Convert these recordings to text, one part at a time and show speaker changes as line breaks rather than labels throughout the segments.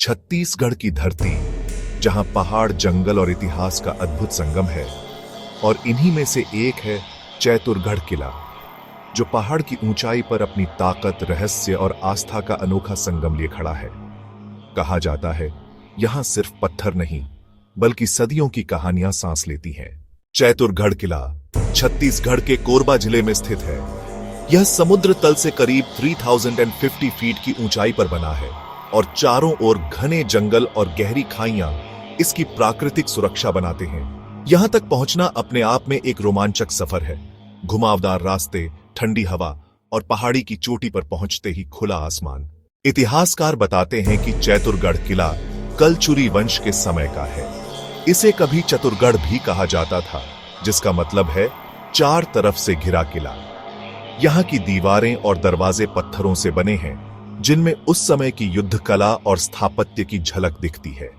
छत्तीसगढ़ की धरती, जहां पहाड़, जंगल और इतिहास का अद्भुत संगम है, और इन्हीं में से एक है चैतुरगढ़ किला, जो पहाड़ की ऊंचाई पर अपनी ताकत, रहस्य और आस्था का अनोखा संगम लिए खड़ा है। कहा जाता है, यहां सिर्फ पत्थर नहीं, बल्कि सदियों की कहानियां सांस लेती हैं। चैतुरगढ़ किला छत्तीसगढ़ के कोरबा जिले में स्थित है। यह समुद्र तल से करीब 3050 फीट की ऊंचाई पर बना है और चारों ओर घने जंगल और गहरी खाइयां इसकी प्राकृतिक सुरक्षा बनाते हैं। यहां तक पहुंचना अपने आप में एक रोमांचक सफर है। घुमावदार रास्ते, ठंडी हवा और पहाड़ी की चोटी पर पहुंचते ही खुला आसमान। इतिहासकार बताते हैं कि चैतुरगढ़ किला कलचुरी वंश के समय का है। इसे कभी चतुरगढ़ भी कहा जाता था, जिसका मतलब है चार तरफ से घिरा किला। यहां की दीवारें और दरवाजे पत्थरों से बने हैं, जिनमें उस समय की युद्ध कला और स्थापत्य की झलक दिखती है।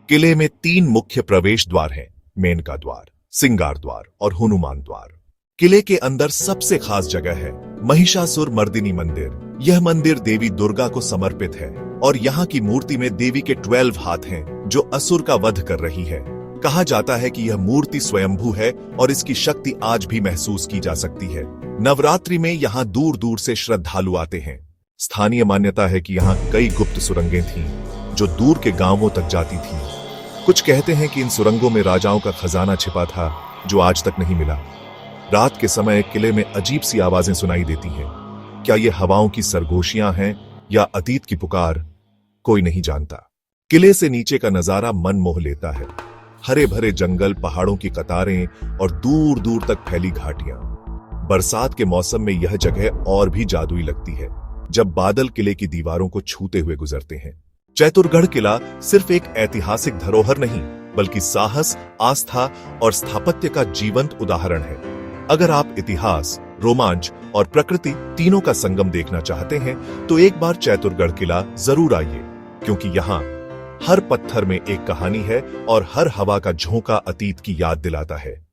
किले में 3 मुख्य प्रवेश द्वार हैं: मेनका द्वार, सिंगार द्वार और हनुमान द्वार। किले के अंदर सबसे खास जगह है महिषासुर मर्दिनी मंदिर। यह मंदिर देवी दुर्गा को समर्पित है और यहाँ की मूर्ति में देवी के 12 हाथ हैं, जो असुर का वध कर रही है। कहा जाता है कि यह मूर्ति स्वयंभू है और इसकी शक्ति आज भी महसूस की जा सकती है। नवरात्रि में यहाँ दूर दूर से श्रद्धालु आते हैं। स्थानीय मान्यता है कि यहाँ कई गुप्त सुरंगें थीं, जो दूर के गांवों तक जाती थीं। कुछ कहते हैं कि इन सुरंगों में राजाओं का खजाना छिपा था, जो आज तक नहीं मिला। रात के समय किले में अजीब सी आवाजें सुनाई देती हैं। क्या ये हवाओं की सरगोशियां हैं या अतीत की पुकार, कोई नहीं जानता। किले से नीचे का नजारा मन मोह लेता है। हरे भरे जंगल, पहाड़ों की कतारें और दूर दूर तक फैली घाटियां। बरसात के मौसम में यह जगह और भी जादुई लगती है, जब बादल किले की दीवारों को छूते हुए गुजरते हैं। चैतुरगढ़ किला सिर्फ एक ऐतिहासिक धरोहर नहीं, बल्कि साहस, आस्था और स्थापत्य का जीवंत उदाहरण है। अगर आप इतिहास, रोमांच और प्रकृति तीनों का संगम देखना चाहते हैं, तो एक बार चैतुरगढ़ किला जरूर आइए, क्योंकि यहाँ हर पत्थर में एक कहानी है और हर हवा का झोंका अतीत की याद दिलाता है।